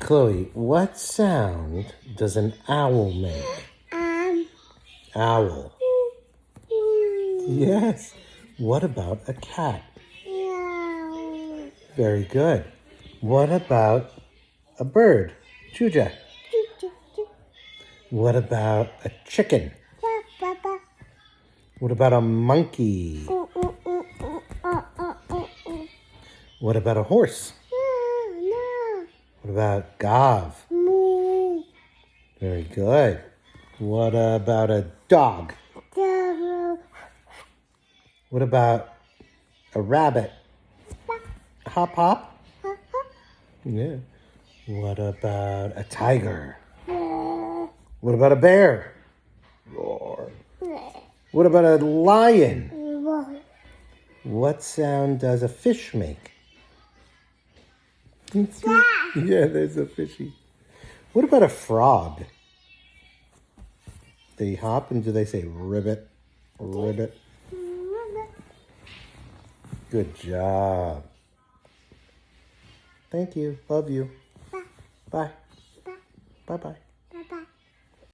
Chloe, what sound does an owl make? Owl. Yes. What about a cat? Meow. Very good. What about a bird? Chuja. What about a chicken? What about a monkey? What about a horse? What about Gav? Very good. What about a dog? What about a rabbit? Hop, hop. Yeah. What about a tiger? What about a bear? Roar. What about a lion? What sound does a fish make? Yeah, there's a fishy. What about a frog? They hop and do they say ribbit? Ribbit. Good job. Thank you. Love you. Bye. Bye-bye.